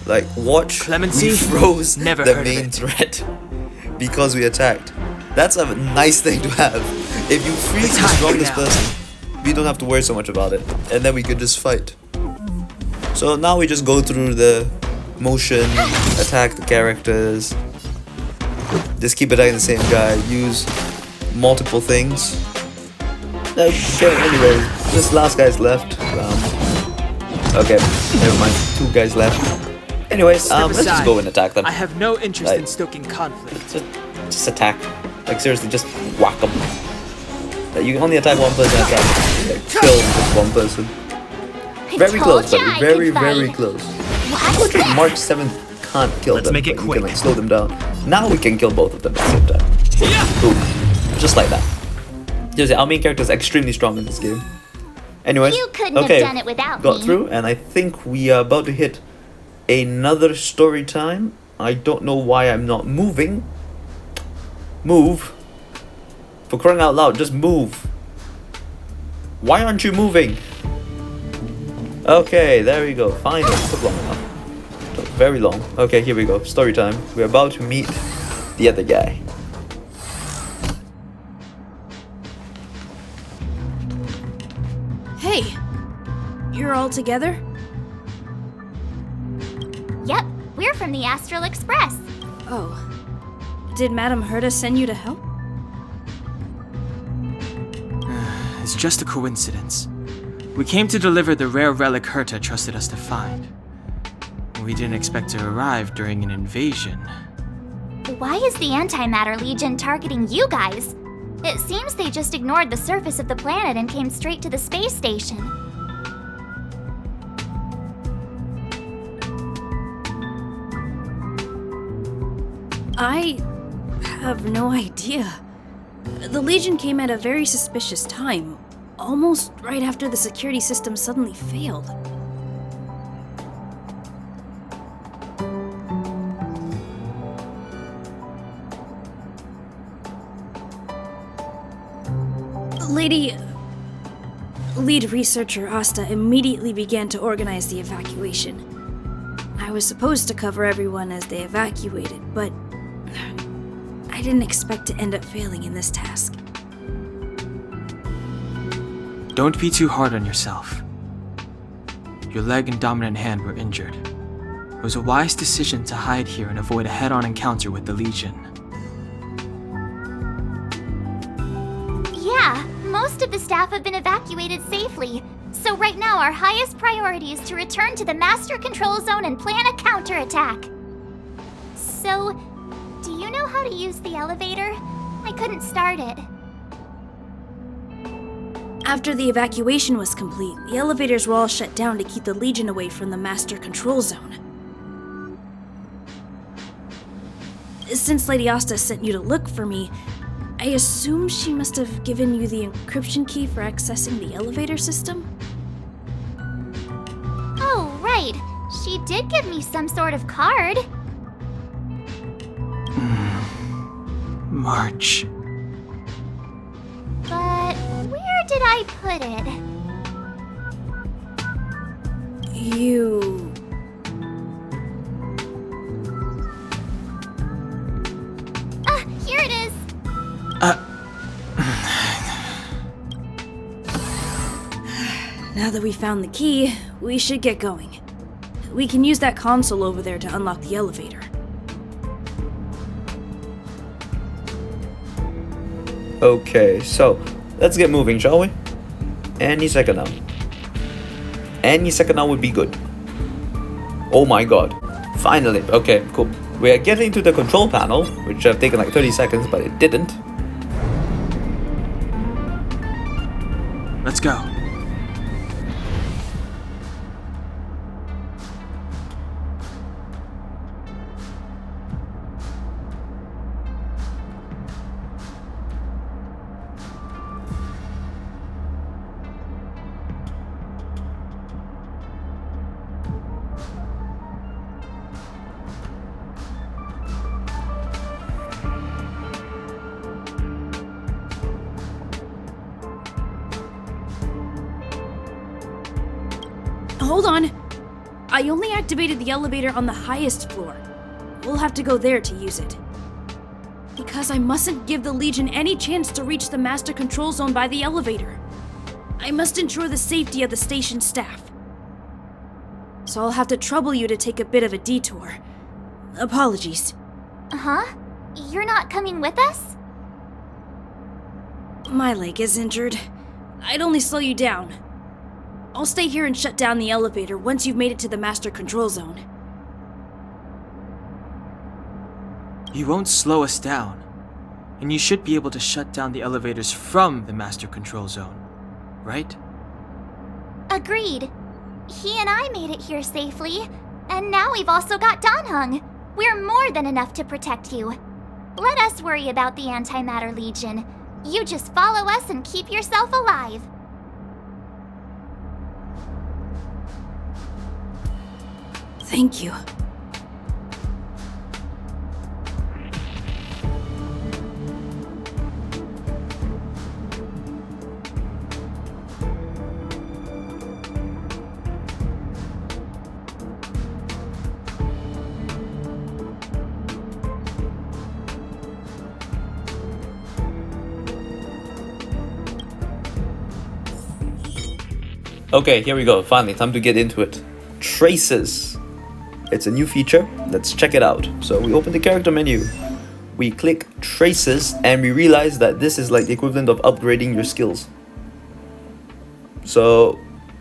Speaker 1: Like, watch,
Speaker 4: Clemency?
Speaker 1: we froze
Speaker 4: Never
Speaker 1: the
Speaker 4: heard of
Speaker 1: main
Speaker 4: it.
Speaker 1: threat because we attacked. That's a nice thing to have. If you freeze the
Speaker 4: Attack
Speaker 1: strongest
Speaker 4: now.
Speaker 1: person, we don't have to worry so much about it. And then we could just fight. So now we just go through the motion, attack the characters, just keep attacking the same guy, use multiple things. Okay, anyway, this last guy's left. Okay, never mind, 2 guys left. Anyways,
Speaker 4: Step
Speaker 1: let's just
Speaker 4: aside.
Speaker 1: go and attack them.
Speaker 4: I have no interest in
Speaker 1: Like-
Speaker 4: stoking conflict.
Speaker 1: Just attack. Like seriously, just whack them. Like, you can only attack one person at a time. Like, kill just one person. Very
Speaker 5: Told
Speaker 1: close,
Speaker 5: ya
Speaker 1: buddy.
Speaker 5: I
Speaker 1: Very,
Speaker 5: could
Speaker 1: very
Speaker 5: fight.
Speaker 1: close.
Speaker 5: What's
Speaker 1: Unfortunately,
Speaker 5: this?
Speaker 1: March 7th can't kill
Speaker 6: Let's
Speaker 1: them.
Speaker 6: make it
Speaker 1: but we can
Speaker 6: quick.
Speaker 1: like slow them down. Now we can kill both of them at the same time. Boom. Just like that. Seriously, our main character is extremely strong in this game. Anyways,
Speaker 5: You couldn't
Speaker 1: okay,
Speaker 5: have done it without
Speaker 1: got
Speaker 5: me.
Speaker 1: through, and I think we are about to hit another story time. I don't know why I'm not moving. Move. For crying out loud, just move. Why aren't you moving? Okay, there we go. Finally, took long enough. Took very long. Okay, here we go. Story time. We're about to meet the other guy.
Speaker 7: Hey, you're all together?
Speaker 5: Yep, we're from the Astral Express.
Speaker 7: Oh. Did Madame Herta send you to help?
Speaker 4: It's just a coincidence. We came to deliver the rare relic Herta trusted us to find. We didn't expect to arrive during an invasion.
Speaker 5: Why is the Antimatter Legion targeting you guys? It seems they just ignored the surface of the planet and came straight to the space station.
Speaker 7: I have no idea. The Legion came at a very suspicious time, almost right after the security system suddenly failed. Lead researcher Asta immediately began to organize the evacuation. I was supposed to cover everyone as they evacuated, but I didn't expect to end up failing in this task.
Speaker 4: Don't be too hard on yourself. Your leg and dominant hand were injured. It was a wise decision to hide here and avoid a head-on encounter with the Legion.
Speaker 5: Yeah, most of the staff have been evacuated safely. So right now our highest priority is to return to the Master Control Zone and plan a counterattack. So, do you know how to use the elevator? I couldn't start it.
Speaker 7: After the evacuation was complete, the elevators were all shut down to keep the Legion away from the Master Control Zone. Since Lady Asta sent you to look for me, I assume she must have given you the encryption key for accessing the elevator system?
Speaker 5: Oh, right. She did give me some sort of card.
Speaker 4: March.
Speaker 5: But where did I put it?
Speaker 7: You...
Speaker 5: Here it is.
Speaker 7: Now that we found the key, we should get going. We can use that console over there to unlock the elevator.
Speaker 1: Okay, so let's get moving, shall we? Any second now. Any second now would be good. Oh my god. Finally. Okay, cool. We are getting to the control panel, which have taken like 30 seconds, but it didn't.
Speaker 4: Let's go.
Speaker 7: Hold on! I only activated the elevator on the highest floor. We'll have to go there to use it. Because I mustn't give the Legion any chance to reach the Master Control Zone by the elevator. I must ensure the safety of the station staff. So I'll have to trouble you to take a bit of a detour. Apologies.
Speaker 5: Huh? You're not coming with us?
Speaker 7: My leg is injured. I'd only slow you down. I'll stay here and shut down the elevator once you've made it to the Master Control Zone.
Speaker 4: You won't slow us down. And you should be able to shut down the elevators from the Master Control Zone, right?
Speaker 5: Agreed. He and I made it here safely, and now we've also got Danhung. We're more than enough to protect you. Let us worry about the Antimatter Legion. You just follow us and keep yourself alive.
Speaker 7: Thank you.
Speaker 1: Okay, here we go. Finally, time to get into it. Traces. It's a new feature. Let's check it out. So we open the character menu. We click traces and we realize that this is like the equivalent of upgrading your skills. So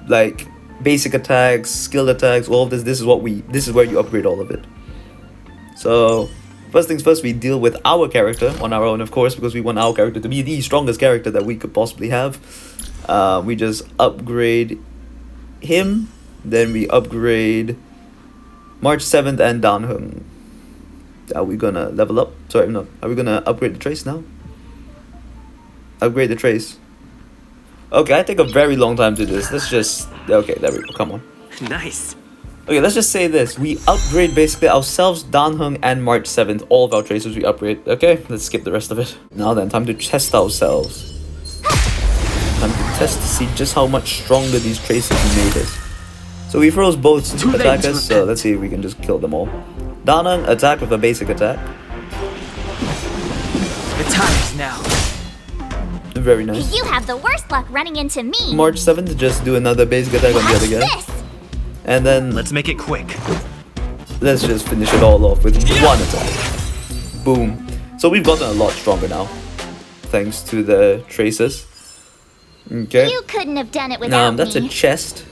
Speaker 1: like basic attacks, skilled attacks, all of this is where you upgrade all of it. So first things first, we deal with our character on our own, of course, because we want our character to be the strongest character that we could possibly have. We just upgrade him, then we upgrade March 7th and Danhung. Are we gonna level up? Sorry, no. Are we gonna upgrade the trace now? Upgrade the trace. Okay, I take a very long time to do this. Let's just... Okay, there we go. Come on.
Speaker 6: Nice.
Speaker 1: Okay, let's just say this. We upgrade basically ourselves, Danhung, and March 7th. All of our traces we upgrade. Okay, let's skip the rest of it. Now then, time to test ourselves. Time to test to see just how much stronger these traces we made is. So we froze both attackers, so let's see if we can just kill them all. Danhung attack with a basic attack.
Speaker 4: The time is now.
Speaker 1: Very nice.
Speaker 5: You have the worst luck running into me.
Speaker 1: March 7th, just do another basic attack on the other guy.
Speaker 5: This?
Speaker 1: And then
Speaker 6: Let's make it quick.
Speaker 1: let's just finish it all off with one attack. Boom. So we've gotten a lot stronger now, thanks to the traces. Okay.
Speaker 5: You couldn't have done it without
Speaker 1: That's a
Speaker 5: me.
Speaker 1: chest,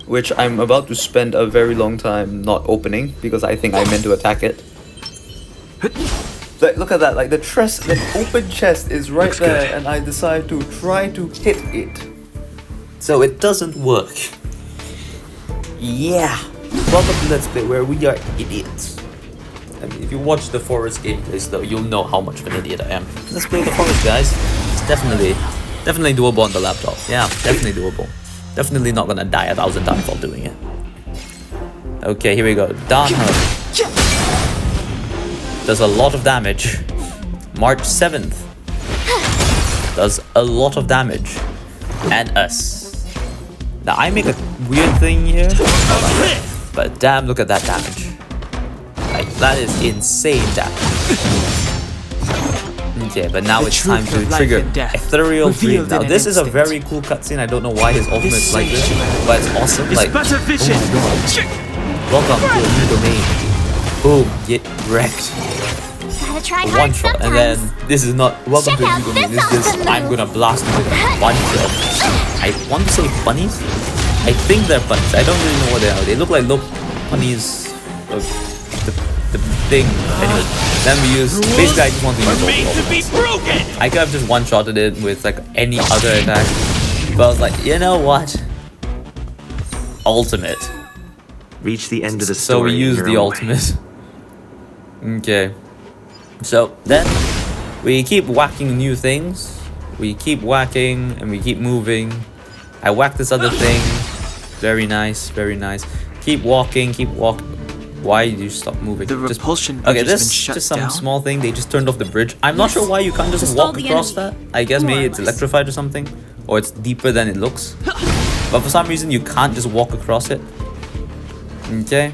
Speaker 1: which I'm about to spend a very long time not opening because I think I meant to attack it. Like, look at that, like the open chest is right
Speaker 6: Looks
Speaker 1: there,
Speaker 6: good.
Speaker 1: and I decide to try to hit it. So it doesn't work. Yeah. Welcome to Let's Play, where we are idiots. I mean, if you watch the Forest gameplays though, you'll know how much of an idiot I am. Let's play the Forest, guys. It's definitely doable on the laptop. Yeah, definitely doable. Definitely not gonna die 1,000 times while doing it. Okay, here we go. Danhung does a lot of damage. March 7th does a lot of damage. And us. Now I make a weird thing here. Hold on. But damn, look at that damage. Like, that is insane damage. Okay, but now it's time to trigger Ethereal Dream. Now this is a very cool cutscene. I don't know why his ultimate is like this, but it's awesome. Like,
Speaker 6: Better vision.
Speaker 1: welcome to a new domain. Boom, get wrecked.
Speaker 5: Gotta try
Speaker 1: One
Speaker 5: hard
Speaker 1: shot,
Speaker 5: sometimes.
Speaker 1: and then this is not welcome
Speaker 5: Check
Speaker 1: to a
Speaker 5: out
Speaker 1: new domain.
Speaker 5: this
Speaker 1: This is
Speaker 5: awesome
Speaker 1: I'm
Speaker 5: move.
Speaker 1: gonna blast you with a bunch of. I want to say bunnies. I think they're bunnies. I don't really know what they are. They look like little bunnies. The thing. Anyway, then we use. Basically, I just want to use all of them.
Speaker 6: broken.
Speaker 1: I could have just one-shotted it with like any other attack, but I was like, you know what? Ultimate.
Speaker 6: Reach the end of the
Speaker 1: So
Speaker 6: story.
Speaker 1: we use
Speaker 6: in
Speaker 1: the
Speaker 6: your own way.
Speaker 1: ultimate. Okay. So then we keep whacking new things. We keep whacking and we keep moving. I whack this other thing. Very nice, very nice. Keep walking, keep walking. Why did you stop moving?
Speaker 4: The
Speaker 1: Just-
Speaker 4: repulsion bridge
Speaker 1: Okay,
Speaker 4: has
Speaker 1: this
Speaker 4: been
Speaker 1: is
Speaker 4: shut
Speaker 1: just some
Speaker 4: down?
Speaker 1: small thing. They just turned off the bridge. I'm not sure why you can't just
Speaker 7: Install
Speaker 1: walk
Speaker 7: the
Speaker 1: across that.
Speaker 7: enemy.
Speaker 1: I guess
Speaker 7: More
Speaker 1: maybe
Speaker 7: or
Speaker 1: it's
Speaker 7: less.
Speaker 1: electrified or something. Or it's deeper than it looks. But for some reason you can't just walk across it. Okay.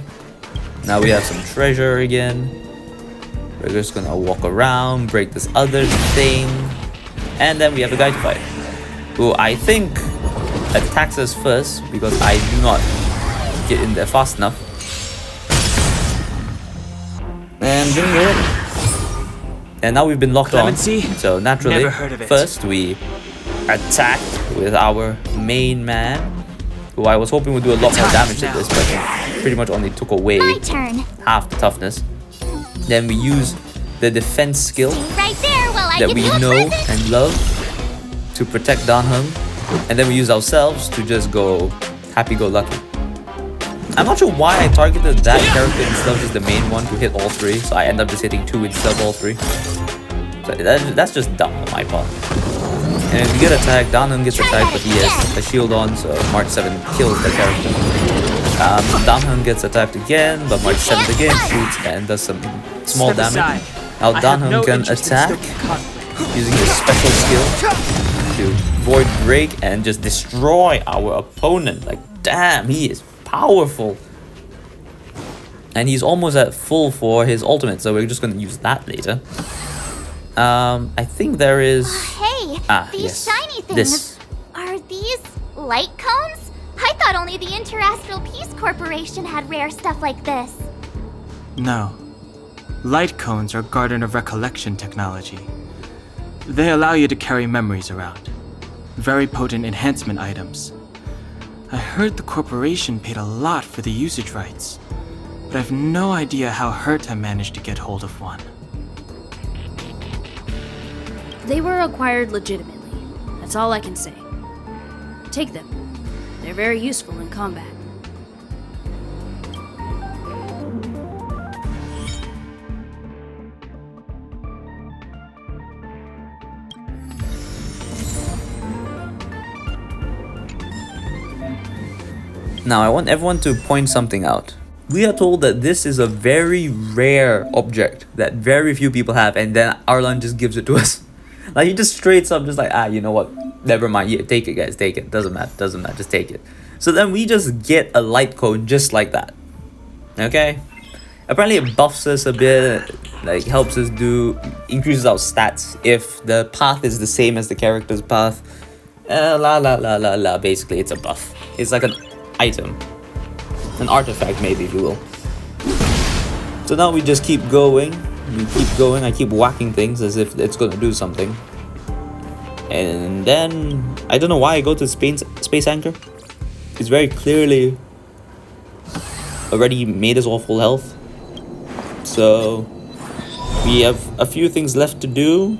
Speaker 1: Now we have some treasure again. We're just gonna walk around, break this other thing. And then we have a guy to fight. Who I think attacks us first because I do not get in there fast enough. And bring it in. And now we've been locked
Speaker 4: Clemency?
Speaker 1: on. So naturally,
Speaker 4: Never heard of it.
Speaker 1: first we attacked with our main man, who I was hoping would do a lot more damage to this, but it pretty much only took away
Speaker 5: My turn.
Speaker 1: half the toughness. Then we use the defense skill
Speaker 5: Right there while I
Speaker 1: that
Speaker 5: give
Speaker 1: we
Speaker 5: you a
Speaker 1: know
Speaker 5: present.
Speaker 1: and love to protect Danhung, and then we use ourselves to just go happy-go-lucky. I'm not sure why I targeted that character instead of just the main one to hit all three, so I end up just hitting 2 instead of all 3. So that's just dumb on my part. And if we get attacked, Danhung gets attacked, but he has a shield on, so March 7 kills the character. Danheng gets attacked again, but March 7th again shoots and does some small
Speaker 6: Step
Speaker 1: damage.
Speaker 6: aside.
Speaker 1: Now
Speaker 6: I have
Speaker 1: Danheng
Speaker 6: no
Speaker 1: can
Speaker 6: interest in
Speaker 1: attack
Speaker 6: stoking conflict.
Speaker 1: using his special skill to Void Break and just destroy our opponent. Like, damn, he is powerful. And he's almost at full for his ultimate, so we're just going to use that later. I think there is...
Speaker 5: Hey, these
Speaker 1: yes.
Speaker 5: shiny things.
Speaker 1: This.
Speaker 5: Are these light cones? I thought only the Interastral Peace Corporation had rare stuff like this.
Speaker 4: No. Light cones are Garden of Recollection technology. They allow you to carry memories around. Very potent enhancement items. I heard the corporation paid a lot for the usage rights, but I've no idea how Herta managed to get hold of one.
Speaker 7: They were acquired legitimately. That's all I can say. Take them. They're very useful in combat.
Speaker 1: Now I want everyone to point something out. We are told that this is a very rare object that very few people have, and then Arlan just gives it to us. Like, he just straight up just like, you know what, never mind, yeah, take it guys, take it, doesn't matter, just take it. So then we just get a light cone just like that. Okay? Apparently it buffs us a bit, like helps us increases our stats if the path is the same as the character's path. Basically it's a buff. It's like an item. An artifact maybe, if you will. So now we just keep going. I keep whacking things as if it's gonna do something. And then I don't know why I go to space anchor. It's very clearly already made us all full health. So we have a few things left to do,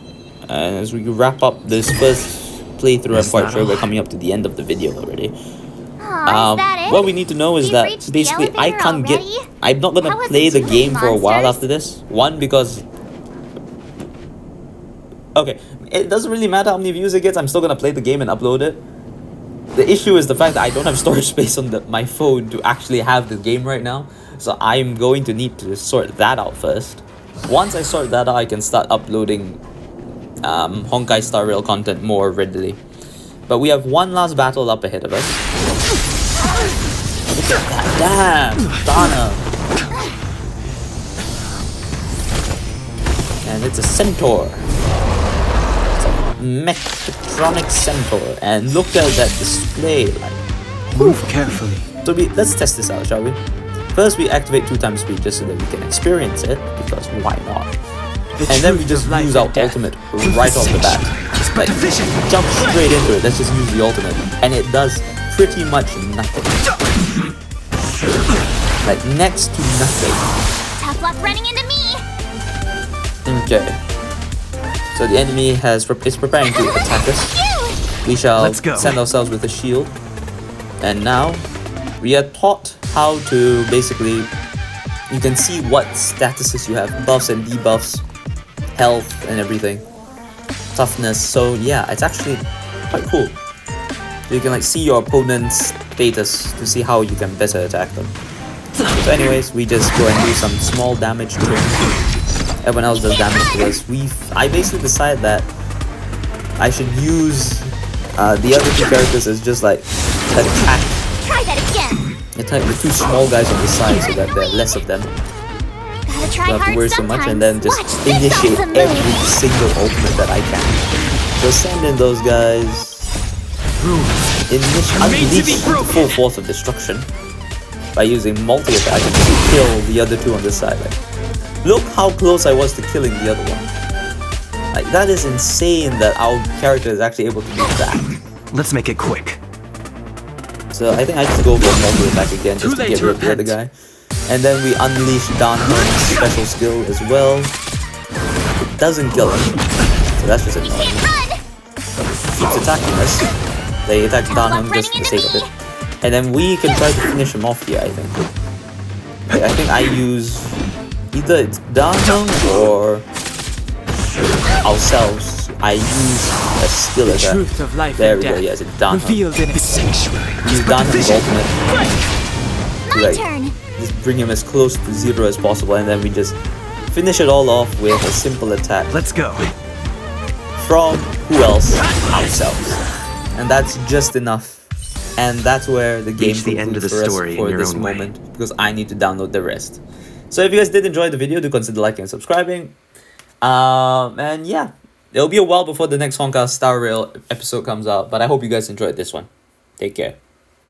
Speaker 1: and as we wrap up this first playthrough, I'm quite sure we're coming up to the end of the video already.
Speaker 5: Aw, is that it?
Speaker 1: What we need to know is
Speaker 5: We've
Speaker 1: that
Speaker 5: reached the
Speaker 1: basically I
Speaker 5: elevator
Speaker 1: can't get...
Speaker 5: already?
Speaker 1: I'm not gonna
Speaker 5: How was
Speaker 1: play
Speaker 5: it
Speaker 1: the
Speaker 5: doing,
Speaker 1: game for a while
Speaker 5: monsters?
Speaker 1: after this. One, because... Okay, it doesn't really matter how many views it gets, I'm still gonna play the game and upload it. The issue is the fact that I don't have storage space on my phone to actually have the game right now. So I'm going to need to sort that out first. Once I sort that out, I can start uploading Honkai Star Rail content more readily. But we have one last battle up ahead of us. Look at that, damn, Dana. And it's a centaur. It's a mechatronic centaur. And look at that display, like,
Speaker 4: Move carefully.
Speaker 1: so let's test this out, shall we? First we activate 2x speed just so that we can experience it, because why not? And then we just use our ultimate right off the bat. Just like, jump straight into it, let's just use the ultimate. And it does pretty much nothing. Like, next to nothing.
Speaker 5: Tough luck running into me.
Speaker 1: Okay. So the enemy is preparing to attack us. We shall
Speaker 6: Let's go.
Speaker 1: send ourselves with a shield. And now, we are taught how to basically... You can see what statuses you have. Buffs and debuffs. Health and everything. Toughness. So yeah, it's actually quite cool. You can like see your opponent's status to see how you can better attack them. So anyways, we just go and do some small damage to him. Everyone else does damage to us. I basically decided that I should use the other two characters as just like an attack.
Speaker 5: Try that again.
Speaker 1: Attack the two small guys on the side so that there are less of them.
Speaker 5: Gotta try
Speaker 1: Don't have to
Speaker 5: hard
Speaker 1: worry so
Speaker 5: sometimes.
Speaker 1: much, and then just
Speaker 5: Watch this
Speaker 1: initiate
Speaker 5: awesome
Speaker 1: every
Speaker 5: move.
Speaker 1: single ultimate that I can. So send in those guys. Unleash the full force of destruction by using multi-attack and just kill the other two on this side. Like, look how close I was to killing the other one. Like, that is insane that our character is actually able to do that.
Speaker 6: Let's make it quick.
Speaker 1: So I think I just go for multi-attack again just to get rid of the other guy. And then we unleash Danheng's special skill as well. It doesn't kill him, so that's just annoying. Keeps attacking us. They attack Danheng just for the sake of it. And then we can try to finish him off here, I think. I think I use either it's Danheng or ourselves. I use a skill attack.
Speaker 4: Truth of life
Speaker 1: There
Speaker 4: and
Speaker 1: we go,
Speaker 4: death
Speaker 1: yes, it's Danheng.
Speaker 4: revealed in its sanctuary.
Speaker 1: Use Danheng's ultimate. to like just bring him as close to 0 as possible, and then we just finish it all off with a simple attack.
Speaker 6: Let's go.
Speaker 1: From who else? Ourselves. And that's just enough. And that's where the game
Speaker 6: Reach the end of the
Speaker 1: concludes
Speaker 6: story
Speaker 1: for
Speaker 6: in your
Speaker 1: this
Speaker 6: own way.
Speaker 1: moment, because I need to download the rest. So if you guys did enjoy the video, do consider liking and subscribing. And yeah, it'll be a while before the next Honkai Star Rail episode comes out, but I hope you guys enjoyed this one. Take care.